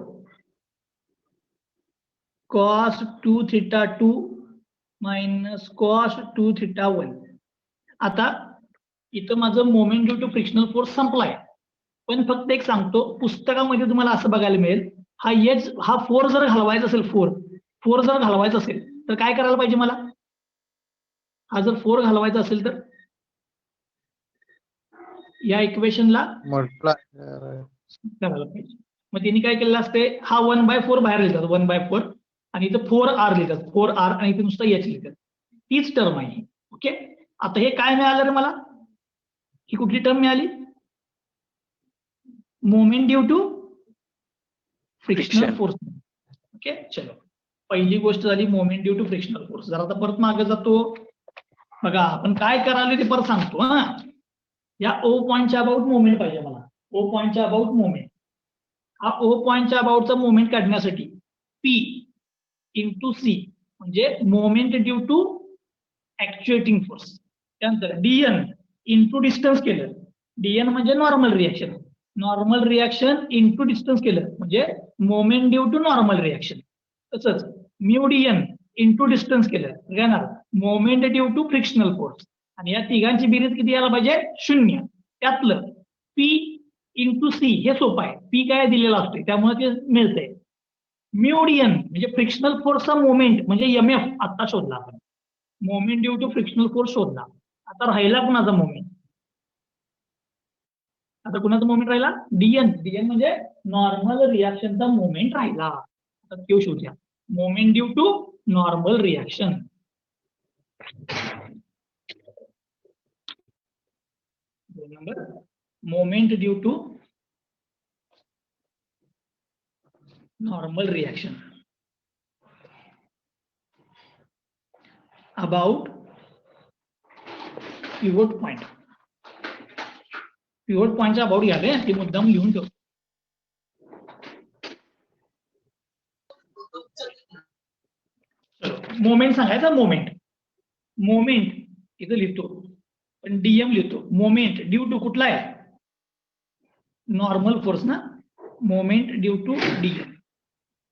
cos 2 theta 2 minus cos 2 theta 1. आता इथं माझं moment due to frictional force संपलाय, पण फक्त एक सांगतो, पुस्तकामध्ये तुम्हाला असं बघायला मिळेल, हा फोर जर घालवायचा असेल, फोर जर घालवायचा असेल तर काय करायला पाहिजे मला? हा जर फोर घालवायचा असेल तर या इक्वेशनला multiply करायला पाहिजे. मग त्यांनी काय केलेलं असते, हा 1/4 बाहेर लिहितात, 1/4, आणि इथं 4r लिहितात, 4r, आणि इथे नुसतं एच लिहितात. तीच टर्म आहे. ओके, आता हे काय मिळालं रे मला? ही कुठली टर्म मिळाली? Moment due to frictional Friction. Force. Okay, चलो, पहिली गोष्ट झाली moment due to frictional force. जर आता परत मागे जातो, बघा आपण काय करायला ते परत सांगतो. हा, या ओ पॉइंटच्या अबाउट मोमेंट पाहिजे मला, ओ पॉइंटच्या अबाउट मोमेंट. हा ओ पॉइंटच्या अबाउटचा मोमेंट काढण्यासाठी पी इंटू सी म्हणजे moment due to actuating force. त्यानंतर डीएन इंटू डिस्टन्स केलं, डीएन म्हणजे normal reaction, normal reaction into distance केलं म्हणजे moment due to normal reaction. तसंच म्यू डीएन इंटू डिस्टन्स केलं, घेणार moment due to frictional force. आणि या तिघांची बेरीज किती यायला पाहिजे? 0. त्यातलं पी इंटू सी हे सोपं आहे, पी काय दिलेला असते त्यामुळे ते मिळतंय. म्यू डीएन म्हणजे फ्रिक्शनल फोर्सचा मोमेंट म्हणजे एमएफ आता शोधला आपण, moment due to frictional force शोधला. आता राहिला कुणाचा मोमेंट? आता कुणाचा मोमेंट राहिला? डीएन. डीएन म्हणजे नॉर्मल रिएक्शनचा मोमेंट राहिला. आता तो शोधूया, moment due to normal reaction. Number moment due to normal reaction about pivot point. Pivot पॉइंटच्या अबाउट घ्यावे, ते मुद्दाम लिहून ठेव. मोमेंट सांगायचा, मोमेंट इथं लिहितो, पण डीएम लिहितो. मोमेंट ड्यू टू कुठला आहे? नॉर्मल फोर्स ना, moment due to DN,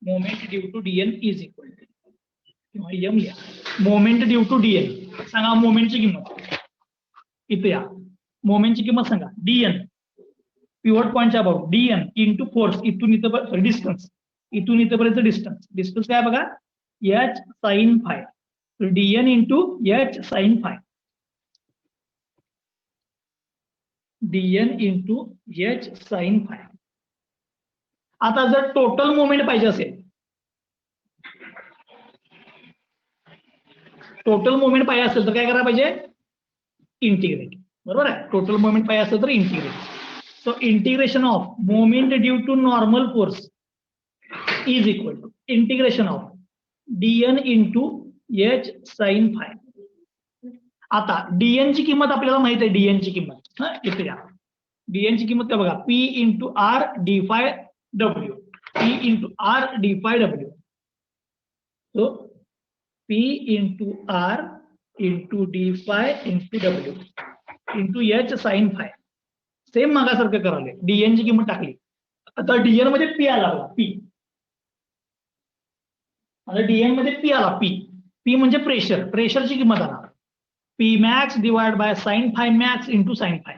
moment due to DN is equal to किंवा एम लिहा. मोमेंट ड्यू टू डीएन सांगा, मोमेंटची किंमत इथे या, मोमेंटची किंमत सांगा. डीएन पिव्होट पॉइंटच्या अबाउट, डीएन इंटू फोर्स इथून इथं, डिस्टन्स इथून इथपर्यंत डिस्टन्स, डिस्टन्स काय बघा, H sine phi, DN into H sine phi, DN into H sine phi. आता जर टोटल मोमेंट पाहिजे असेल, टोटल मोमेंट पाहिजे असेल तर काय करायला पाहिजे? इंटिग्रेट. बरोबर आहे, टोटल मोमेंट पाहिजे असेल तर integrate. So integration of moment due to normal force is equal to integration of DN into H sine phi. आता डीएन ची किंमत आपल्याला माहित आहे, डीएन ची किंमत इथे या, डीएन ची किंमत काय बघा, P into R D phi W, P into R D phi W. So P into R into D phi into W into H sine phi. Same मागासारखं करावले, डीएन ची किंमत टाकली. आता डीएन मध्ये पी आला बघा, पी, आता डीएन मध्ये पी आला, पी, पी म्हणजे प्रेशर, प्रेशरची किंमत आला P max divide by sine phi max into sine phi.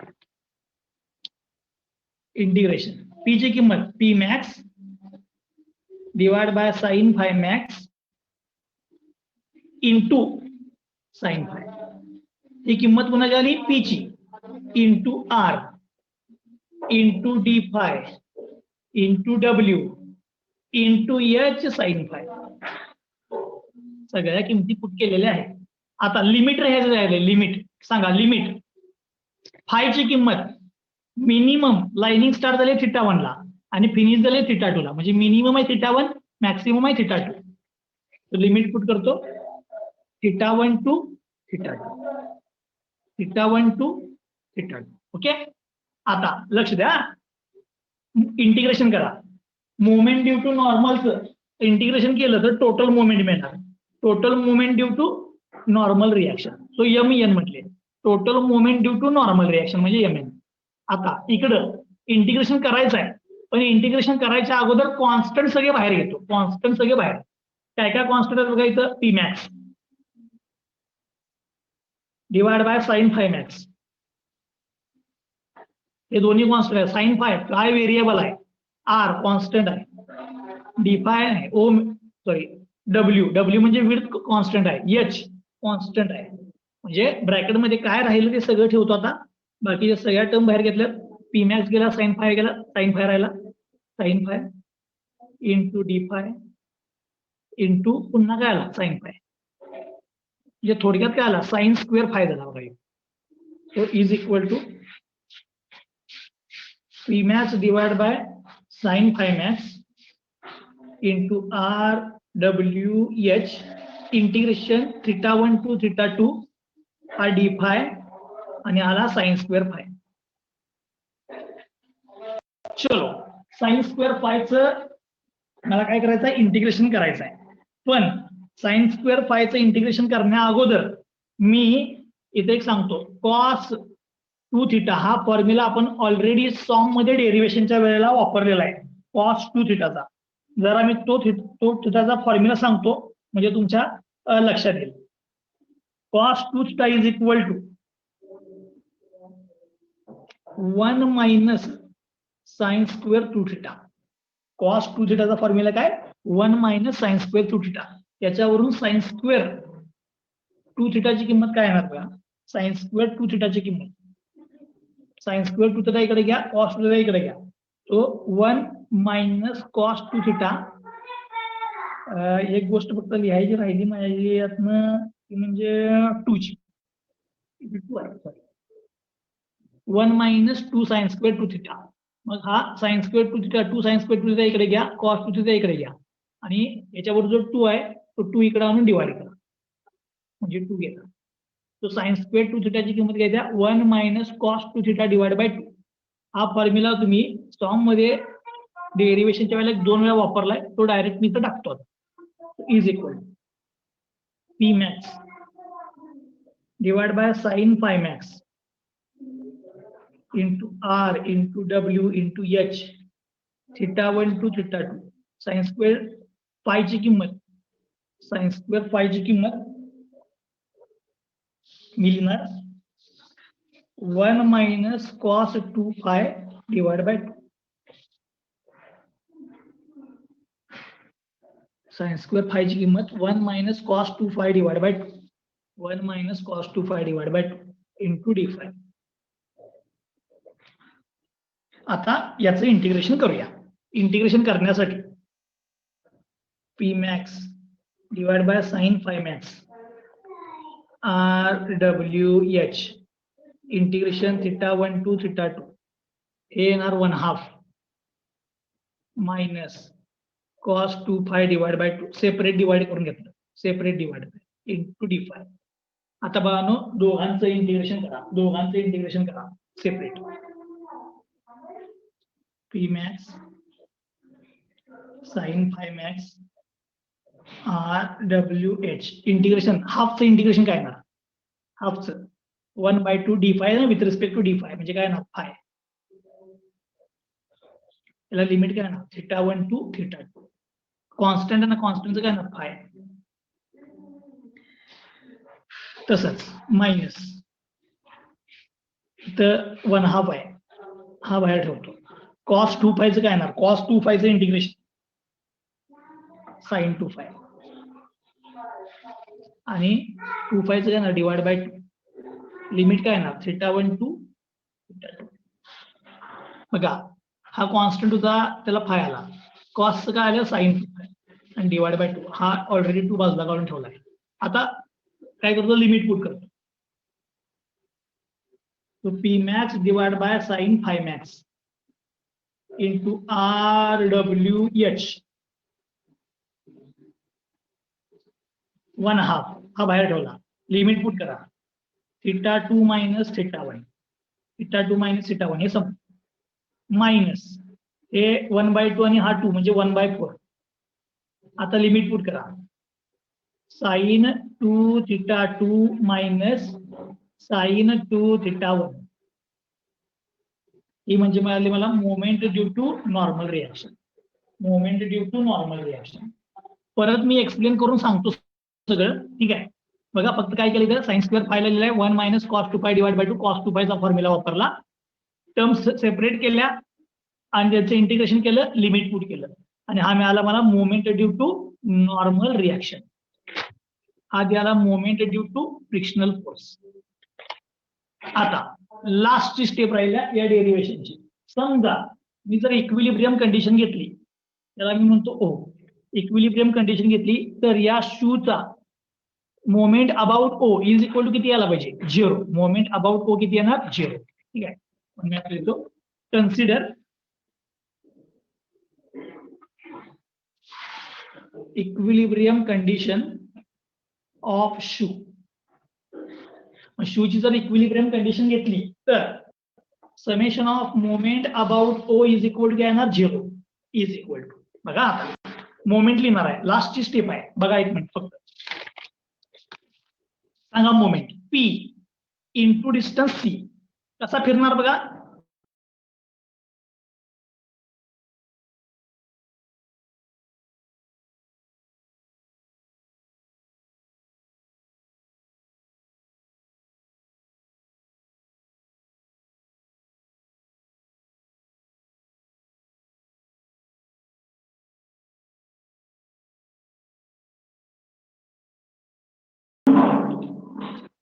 Integration P ची किंमत P max divide by sine phi max into sine phi. ही किंमत कुणाची आली? पी ची, into R into D phi into W into H sine phi. सगळ्या किमती put केलेल्या आहेत. आता लिमिट राहायचं राहिले, लिमिट सांगा, लिमिट फायची किंमत मिनिमम लाइनिंग स्टार्ट झाले θ1 ला आणि फिनिश झाले θ2 ला, म्हणजे मिनिमम आहे θ1, मॅक्सिमम आहे θ2. लिमिट पुट करतो θ1 टू θ2, θ1 टू θ2. ओके, आता लक्ष द्या, इंटिग्रेशन करा. मोमेंट ड्यू टू नॉर्मलचं इंटिग्रेशन केलं तर टोटल मोमेंट मिळणार. Total moment due to normal reaction. So MN म्हटले. Total moment due to normal reaction म्हणजे MN. आता इकडं इंटिग्रेशन करायचं आहे, पण इंटिग्रेशन करायच्या अगोदर कॉन्स्टंट सगळे बाहेर घेतो. कॉन्स्टंट सगळे बाहेर. काय काय कॉन्स्टंट आहे बघा इथं. Pmax divide by sine phi max. हे दोन्ही कॉन्स्टंट आहे. साइन फाय काय व्हेरिएबल आहे, आर कॉन्स्टंट आहे, डी फाय आहे, डब्ल्यू म्हणजे विड्थ कॉन्स्टंट आहे, एच कॉन्स्टंट आहे. म्हणजे ब्रॅकेटमध्ये काय राहिलं ते सगळं ठेवतो. आता बाकीच्या सगळ्या टर्म बाहेर घेतल्या. Pmax गेला, साइन फाय गेला, साइन फाय राहिला, sine phi into D phi into पुन्हा काय आला साइन फाय. म्हणजे थोडक्यात काय आला साइन स्क्वेअर फाय झाला बघा. So is equal to Pmax divide by sine phi max into RWH integration θ1 to θ2 हा डी फाय आणि आला साइन स्क्वेअर फाय. चलो साइन स्क्वेअर फायचं मला काय करायचं आहे, इंटिग्रेशन करायचं आहे. पण साइन स्क्वेअर फायचं इंटिग्रेशन करण्या अगोदर मी इथे एक सांगतो. कॉस 2θ हा फॉर्म्युला आपण ऑलरेडी सॉम मध्ये डेरिव्हेशनच्या वेळेला वापरलेला आहे. कॉस 2θ जरा मी तो थिटाचा फॉर्म्युला सांगतो म्हणजे तुमच्या लक्षात येईल. Cos 2θ is equal to 1 minus sine square 2θ. Cos 2θचा फॉर्म्युला काय 1 मायनस साइन स्क्वेअर 2θ. याच्यावरून साइन स्क्वेअर 2θ ची किंमत काय येणार बघा. साइन स्क्वेअर 2θ ची किंमत साइन स्क्वेअर 2θ इकडे घ्या, कॉस 2θ इकडे घ्या. तो 1 मायनस कॉस 2θ. एक गोष्ट फक्त लिहायची राहिली माझी यातनं म्हणजे 2 ची 1 मायनस 2 साइन स्क्वेअर 2θ. मग हा साइन स्क्वेअर 2θ 2 साइन स्क्वेअर 2θ इकडे घ्या, कॉस 2θ इकडे घ्या आणि याच्यावर जो 2 आहे तो 2 इकडे आणून डिवाइड करा म्हणजे 2 घेता. तो साइन स्क्वेअर 2θ ची किंमत घ्यायचा 1 मायनस कॉस 2θ डिवाइड बाय 2. हा फॉर्म्युला तुम्ही सॉम मध्ये डेरिव्हेशनच्या वेळेला 2 वेळा वापरलाय, तो डायरेक्ट मी इथं टाकतो. Is equal Pmax divide by sine phi max into R into W into H θ1 to θ2. Sine square फायची किंमत मिळणार 1 minus cos 2 phi divide by 2. Sine square फायची किंमत 1 minus cos 2 phi divide by 2. 1 minus cos 2 phi divide by 2 into D phi. आता याचं integration करूया. Integration करण्यासाठी Pmax divide by sine phi max RWH integration θ1 to θ2 हे येणार 1/2 minus cos 2 phi divide by 2 separate divide करून घेतलं, separate divide by into D phi. आता बघा नो दोघांचं इंटिग्रेशन करा separate. Pmax sine phi max RWH integration हाफचं इंटिग्रेशन काय येणार, हाफचं 1/2 D phi with respect to D phi म्हणजे काय येणार फाय. याला लिमिट काय येणार θ1 टू θ2. कॉन्स्टंट आहे ना, कॉन्स्टंटचं काय येणार फाय. तसंच मायनस इथं 1/2 आहे, हा बाहेर ठेवतो. कॉस 2 फायचं काय येणार, कॉस 2 फायचं इंटिग्रेशन साइन 2 फाय आणि 2 फायचं काय येणार डिवाइड बाय 2. लिमिट काय येणार θ1 टू θ2. बघा हा कॉन्स्टंट होता त्याला फाय आला, कॉसचं काय आलं साइन 2 फाय आणि डिवाइड बाय 2. हा ऑलरेडी 2 बाजूला काढून ठेवला आहे. आता काय करतो लिमिट पुट करतो. तो Pmax divide by sine phi max into RWH 1/2 हा बाहेर ठेवला. लिमिट पुट करा θ2 मायनस θ1 हे सम मायनस हे 1/2 आणि हा 2 म्हणजे 1/4 आता लिमिट पुट करा. Sine 2 theta 2 minus sine 2 theta 1. ही म्हणजे मिळाली मला moment due to normal reaction. Moment due to normal reaction. परत मी एक्सप्लेन करून सांगतो सगळं, ठीक आहे. बघा फक्त काय केलं इथं साइन स्क्वेअर फाय लिहिलेलं आहे 1 minus cos 2 pi divide by 2 cos 2 पायचा फॉर्म्युला वापरला. टर्म्स सेपरेट केल्या आणि त्याचं इंटिग्रेशन केलं, लिमिट पुट केलं आणि हा मिळाला मला moment due to normal reaction. हा द्याला moment due to frictional force. आता लास्टची स्टेप राहिल्या या डेरिव्हेशनची. समजा मी जर इक्विलिब्रियम कंडिशन घेतली, त्याला मी म्हणतो ओ, इक्विलिब्रियम कंडिशन घेतली तर या शूचा moment about O is equal to किती यायला पाहिजे 0. मोमेंट अबाउट ओ किती येणार 0. ठीक आहे. मी आता लिहितो consider equilibrium condition of shoe. शूची जर इक्विलिब्रियम कंडिशन घेतली तर summation of moment about O is equal to काय येणार 0 इज इक्वल टू. बघा आता मोमेंट लिहिणार आहे, लास्टची स्टेप आहे. बघा एक मिनिट फक्त सांगा. Moment P into distance C कसा फिरणार बघा.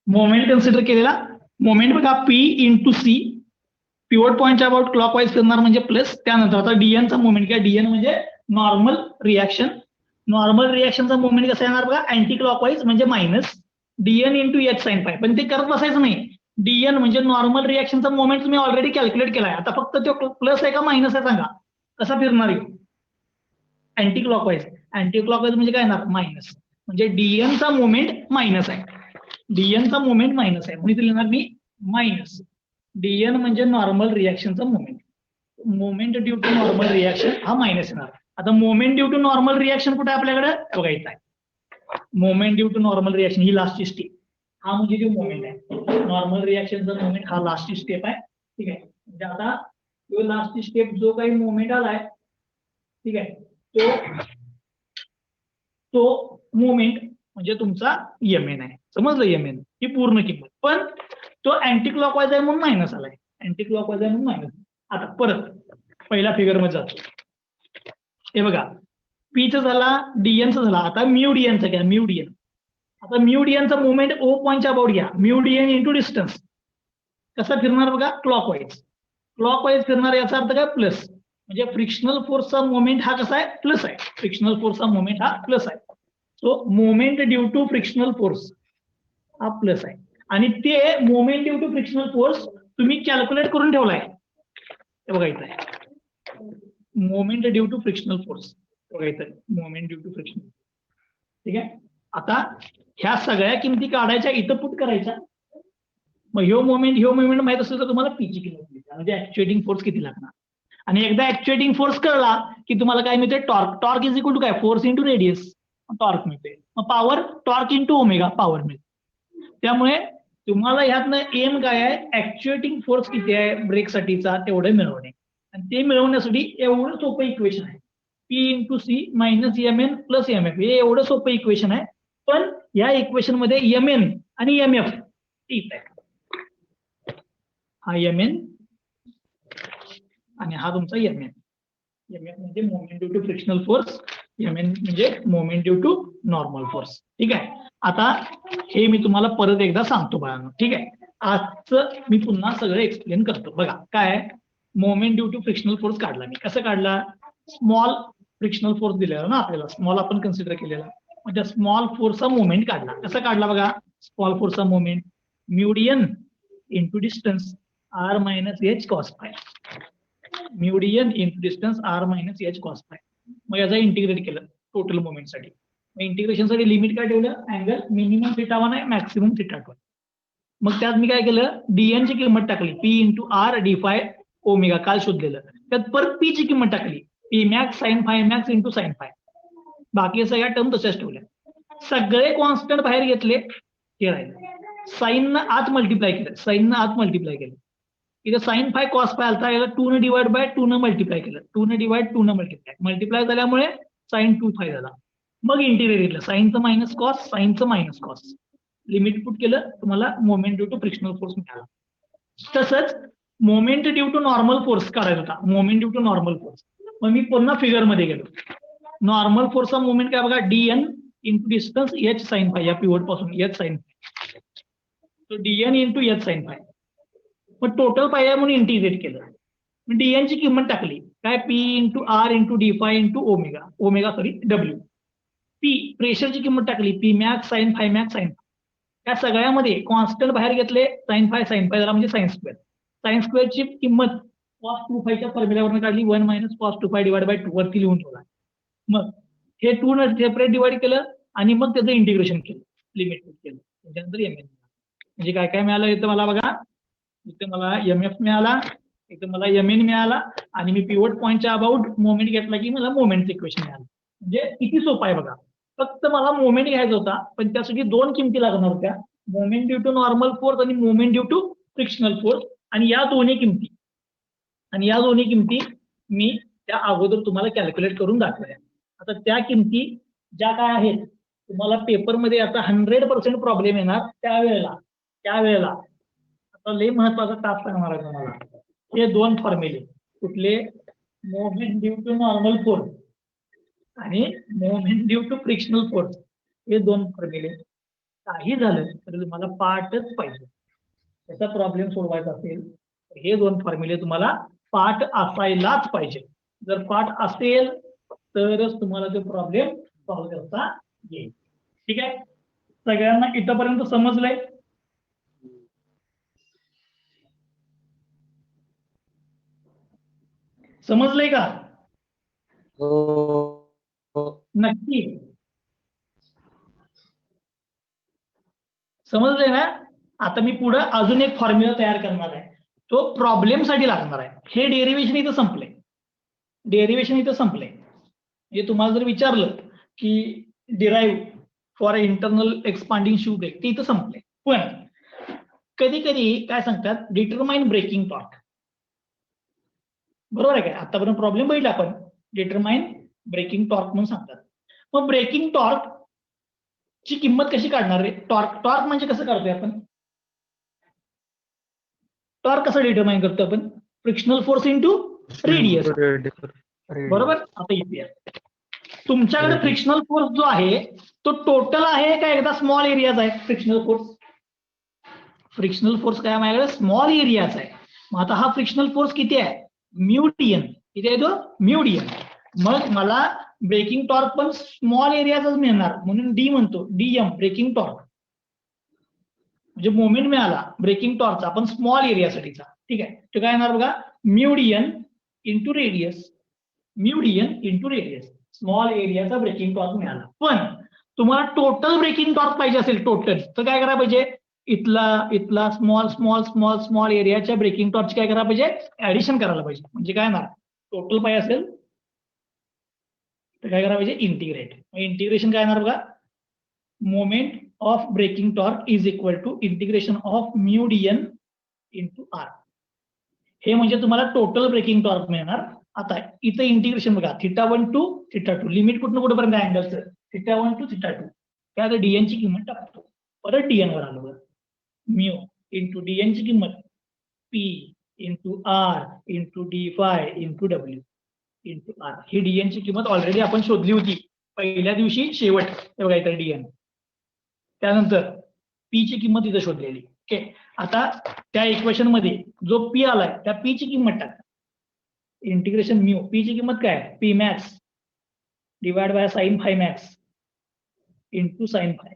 मोमेंट कन्सिडर केलेला. मोमेंट बघा पी इंटू सी, पिवट पॉईंटच्या अबाउट क्लॉकवाईज फिरणार म्हणजे प्लस. त्यानंतर आता डीएनचा मोमेंट काय, डीएन म्हणजे नॉर्मल रिॲक्शन. नॉर्मल रिॲक्शनचा मोमेंट कसा येणार बघा अँटी क्लॉकवाईज म्हणजे minus DN into H sine phi. पण ते करत बसायचं नाही. डीएन म्हणजे नॉर्मल रिॲक्शनचा मोमेंट तुम्ही ऑलरेडी कॅल्क्युलेट केलाय. आता फक्त तो प्लस आहे का मायनस आहे सांगा. कसा फिरणार आहे अँटी क्लॉकवाईज. अँटी क्लॉकवाईज म्हणजे काय येणार मायनस. म्हणजे डीएनचा मोमेंट मायनस आहे. डीएनचा मोमेंट मायनस आहे म्हणून लिहिणार मी मायनस डीएन म्हणजे नॉर्मल रिॲक्शनचा moment. Moment due to normal reaction हा मायनस येणार. आता moment due to normal reaction कुठे आपल्याकडे बघा इथं आहे. Moment due to normal reaction ही लास्टची स्टेप. हा म्हणजे जो मोमेंट आहे नॉर्मल रिॲक्शनचा मोमेंट हा लास्टची स्टेप आहे. ठीक आहे. म्हणजे आता जो लास्टची स्टेप जो काही मोमेंट आलाय ठीक आहे तो मोमेंट म्हणजे तुमचा एमएन आहे. समजलं एमएन ही पूर्ण किंमत. पण तो अँटी क्लॉकवाईज आहे म्हणून मायनस आलाय. अँटी क्लॉकवाईज आहे म्हणून मायनस. आता परत पहिल्या फिगर मध्ये जातो. हे बघा पीचा झाला डीएनचा झाला. आता म्यू डीएनचा घ्या. Mu DN. आता म्यू डीएनचा मोमेंट ओ पॉईंटच्या अबाउट घ्या. म्यू डीएन इंटू डिस्टन्स कसा फिरणार बघा क्लॉकवाईज. क्लॉकवाईज फिरणार याचा अर्थ काय प्लस. म्हणजे फ्रिक्शनल फोर्सचा मोमेंट हा कसा आहे प्लस आहे. फ्रिक्शनल फोर्सचा मोमेंट हा प्लस आहे. So moment due to frictional force हा प्लस आहे. आणि ते moment due to frictional force तुम्ही कॅल्क्युलेट करून ठेवलाय. हे बघा इथं आहे moment due to frictional force. बघा इथं मोमेंट ड्यू टू फ्रिक्शनल. ठीक आहे. आता ह्या सगळ्या किमती काढायच्या इथं पुट करायच्या. मग ह्यो मोमेंट माहित असेल तर तुम्हाला पीची किंमत मिळते म्हणजे ऍक्च्युएटिंग फोर्स किती लागणार. आणि एकदा ऍक्च्युएटिंग फोर्स कळला की तुम्हाला काय मिळते torque. Torque is equal to काय फोर्स इंटू रेडियस. टॉर्क मिळते. मग power torque into omega power मिळते. त्यामुळे तुम्हाला ह्यातनं एम काय आहे ऍक्च्युएटिंग फोर्स किती आहे ब्रेकसाठीचा तेवढं मिळवणे. आणि ते मिळवण्यासाठी एवढं सोपं इक्वेशन आहे P into C minus M N plus M F. हे एवढं सोपं इक्वेशन आहे. पण या इक्वेशन मध्ये एम एन आणि एम एफ ठीक आहे. हा एम एन आणि हा तुमचा एम एन. एम एन म्हणजे moment due to frictional force. M N म्हणजे moment due to normal force. ठीक आहे. आता हे मी तुम्हाला परत एकदा सांगतो बाळांनो. ठीक आहे. आजचं मी पुन्हा सगळं एक्सप्लेन करतो. बघा काय moment due to frictional force काढला मी. कसं काढला स्मॉल फ्रिक्शनल फोर्स दिलेला ना आपल्याला. स्मॉल आपण कन्सिडर केलेला. म्हणजे स्मॉल फोर्सचा मोमेंट काढला. कसा काढला बघा स्मॉल फोर्सचा moment mu DN into distance R minus H cos phi. Mu DN into distance R minus H cos phi. मग याचा इंटिग्रेट केलं टोटल मोमेंटसाठी. इंटिग्रेशन साठी लिमिट काय ठेवलं अँगल मिनिमम थिटा 1 आहे मॅक्सिमम थिटा 2. मग त्यात मी काय केलं डीएन ची किंमत टाकली P into R D phi omega काल शोधलेलं. त्यात परत पी ची किंमत टाकली P max sine phi max into sine phi. बाकी सगळ्या टर्म तशाच ठेवल्या. सगळे कॉन्स्टंट बाहेर घेतले, हे राहिले. साईननं आत मल्टिप्लाय केलं, साईननं आत मल्टिप्लाय केलं. इथं साईन फाय कॉस फाय आलता, याला 2 न डिवाइड बाय 2 न मल्टिप्लाय केलं, 2 न डिवाइड 2 न मल्टिप्लाय झाल्यामुळे साईन 2 फाय झाला. मग इंटिग्रेट घेतलं, साईनचं मायनस कॉस, साईनचं मायनस कॉस, लिमिट पुट केलं, तुम्हाला moment due to frictional force मिळाला. तसंच moment due to normal force काढायचा होता, moment due to normal force. मग मी पुन्हा फिगर मध्ये गेलो. नॉर्मल फोर्सचा मोमेंट काय बघा, DN into distance H sine phi, या पिवट पासून एच साईन फाय, तो DN into H sine phi. मग टोटल पाहिजे म्हणून इंटिग्रेट केलं. मग डीएन ची किंमत टाकली काय, P into R into D phi into omega W. P प्रेशरची किंमत टाकली, P max sine phi max sine phi. त्या सगळ्यामध्ये कॉन्स्टंट बाहेर घेतले, साईन फाय झाला म्हणजे साईन स्क्वेअर. साईन स्क्वेअरची किंमत कॉस 2 फायच्या फॉर्म्युल्यावरून काढली, 1 minus cos 2 phi divide by 2 वरती लिहून ठेवला. मग हे 2 न सेपरेट डिवाइड केलं आणि मग त्याचं इंटिग्रेशन केलं, लिमिट केलं, त्याच्यानंतर एम एन. म्हणजे काय काय मिळालं इथं मला बघा, इथे मला एम एफ मिळाला, इथं मला एम एन मिळाला, आणि मी पिवट पॉईंटच्या अबाउट मोमेंट घेतला की मला मोमेंटचं इक्वेशन मिळालं. म्हणजे किती सोपं आहे बघा. फक्त मला मोमेंट घ्यायचा होता, पण त्यासाठी 2 किमती लागणार होत्या, moment due to normal force आणि moment due to frictional force. आणि या दोन्ही किमती मी त्या अगोदर तुम्हाला कॅल्क्युलेट करून दाखवल्या. आता त्या किमती ज्या काय आहेत, तुम्हाला पेपरमध्ये आता 100% प्रॉब्लेम येणार त्यावेळेला आता लय महत्वाचा टास्क सांगणार आहे तुम्हाला. हे 2 फॉर्म्युले कुठले, moment due to normal force आणि moment due to frictional force, हे 2 फॉर्म्युले काही झालं तर तुम्हाला पार्टच पाहिजे. त्याचा प्रॉब्लेम सोडवायचा असेल तर हे 2 फॉर्म्युले तुम्हाला पार्ट असायलाच पाहिजे. जर पार्ट असेल तरच तुम्हाला तो प्रॉब्लेम सॉल्व्ह करता येईल. ठीक आहे, सगळ्यांना इथपर्यंत समजलंय? समजलंय का? नक्की समजलंय ना? आता मी पुढे अजून एक फॉर्म्युला तयार करणार आहे, तो प्रॉब्लेम साठी लागणार आहे. हे डेरिव्हेशन इथं संपले, म्हणजे तुम्हाला जर विचारलं की derive for internal expanding shoe brake, ते इथं संपले. पण कधी कधी काय सांगतात, डिटरमाइन ब्रेकिंग टॉर्क. बरोबर आहे काय? आतापर्यंत प्रॉब्लेम बघितला आपण, डिटरमाइन ब्रेकिंग टॉर्क म्हणून सांगतात. मग ब्रेकिंग टॉर्क ची किंमत कशी काढणार रे? टॉर्क म्हणजे कसं काढतोय आपण? टॉर्क कसं डिटरमाइन करतो आपण? Frictional force into radius. बरोबर. आता इथे तुमच्याकडे फ्रिक्शनल फोर्स जो आहे तो टोटल आहे का एकदा स्मॉल एरियाज आहे? फ्रिक्शनल फोर्स काय माझ्याकडे स्मॉल एरियाज आहे. मग आता हा फ्रिक्शनल फोर्स किती आहे? म्यूडियन. किती आहे तो? म्यूडियन. मग मला ब्रेकिंग टॉर्क पण स्मॉल एरियाचाच मिळणार, म्हणून डी म्हणतो, डीएम ब्रेकिंग टॉर्क. म्हणजे मोमेंट मिळाला ब्रेकिंग टॉर्कचा पण स्मॉल एरियासाठीचा. ठीक आहे, तो काय येणार बघा, म्यूडियन इंटू रेडियस. स्मॉल एरियाचा ब्रेकिंग टॉर्क मिळाला. पण तुम्हाला टोटल ब्रेकिंग टॉर्क पाहिजे असेल, टोटल, तर काय करायला पाहिजे? इथला स्मॉल एरियाच्या ब्रेकिंग टॉर्च काय करायला पाहिजे? ऍडिशन करायला पाहिजे. म्हणजे काय ना, टोटल पाहिजे असेल तर काय करायला पाहिजे? इंटिग्रेट. इंटिग्रेशन काय येणार बघा, moment of braking torque is equal to integration of mu DN into R. हे म्हणजे तुम्हाला टोटल ब्रेकिंग टॉर्क मिळणार. आता इथं इंटिग्रेशन बघा, θ1 टू θ2, लिमिट कुठं कुठेपर्यंत अँगलचं, θ1 टू θ2. त्या डीएन ची किंमत टाकतो, परत डीएन वर आलो, म्यू इंटू डीएन ची किंमत P into R into D phi into W into R. ही डीएन ची किंमत ऑलरेडी आपण शोधली होती पहिल्या दिवशी शेवट. हे बघा इथं डीएन, त्यानंतर पी ची किंमत इथं शोधलेली. ओके, आता त्या इक्वेशन मध्ये जो पी आलाय त्या पी ची किंमत टाका, इंटिग्रेशन म्यू, पी ची किंमत काय? P max divide by sine phi max into sine phi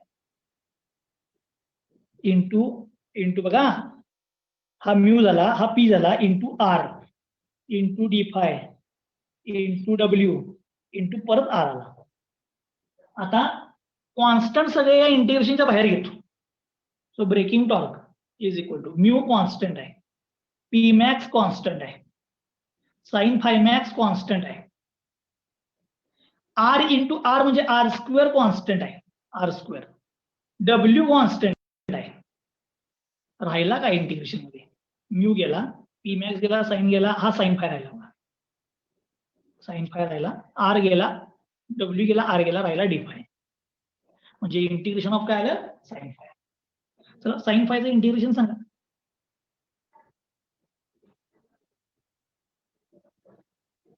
into बघा, हा म्यू झाला, हा पी झाला, into R into D phi into W into परत आर आला. आता कॉन्स्टंट सगळे या इंटिग्रेशनच्या बाहेर घेतो. So braking torque is equal to mu constant आहे, पी मॅक्स कॉन्स्टंट आहे, साइन फाय मॅक्स कॉन्स्टंट आहे, आर इंटू आर म्हणजे आर स्क्वेअर कॉन्स्टंट आहे, आर स्क्वेअर. डब्ल्यू कॉन्स्टंट आहे. राहिला काय इंटिग्रेशन मध्ये? म्यू गेला, पी मॅक्स गेला, साइन गेला, हा साइन फाय राहिला, साइन फाय राहिला, आर गेला, डब्ल्यू गेला, आर गेला, राहिला डी फाय. म्हणजे इंटिग्रेशन ऑफ काय आलं? Sine phi. चला साइन फायचं इंटिग्रेशन सांगा.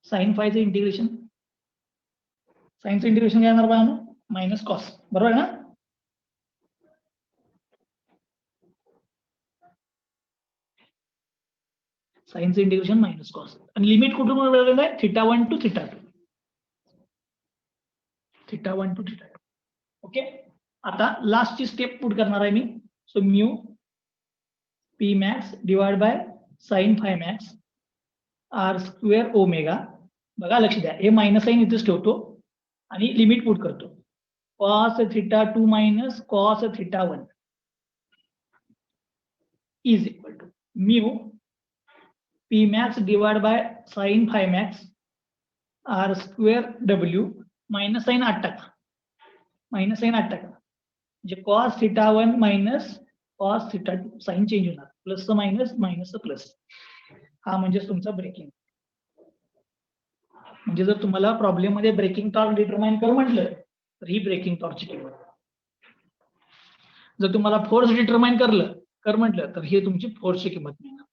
साइन फायचं इंटिग्रेशन, साइनचं इंटिग्रेशन काय येणार बाळांनो? मायनस कॉस, बरोबर आहे ना? साइनचं इंटिग्रेशन मायनस कॉस. आणि लिमिट कुठून मिळवलेलं आहे? θ1 टू θ2. θ1 टू θ2. ओके. आता लास्टची स्टेप पुट करणार आहे मी. So mu P max divide by sine phi max R square omega. बघा लक्ष द्या, हे मायनस साइन इथेच ठेवतो आणि लिमिट पुट करतो. Cos θ2 minus cos θ1 is equal to mu P max divide by sine phi max R square W minus sine 8%, minus sine 8%, म्हणजे cos θ1 minus cos θ2. Sign change होणार, प्लस मायनस मायनस प्लस. हा म्हणजे तुमचा breaking. म्हणजे जर तुम्हाला problem मध्ये braking torque determine कर म्हटलं तर ही ब्रेकिंग टॉर्कची किंमत. जर तुम्हाला फोर्स डिटरमाइन कर म्हटलं तर ही तुमची फोर्सची किंमत मिळणार.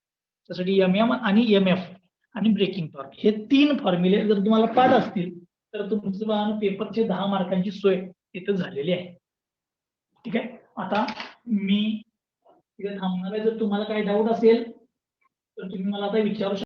त्यासाठी MM आणि MF आणि ब्रेकिंग टॉर्क हे 3 फॉर्म्युले जर तुम्हाला पाठ असतील तर तुमचं पेपरचे 10 मार्कांची सोय इथं झालेली आहे. ठीक आहे. आता मी इथे थांबणार आहे. जर तुम्हाला काही डाऊट असेल तर तुम्ही मला आता विचारू शकता.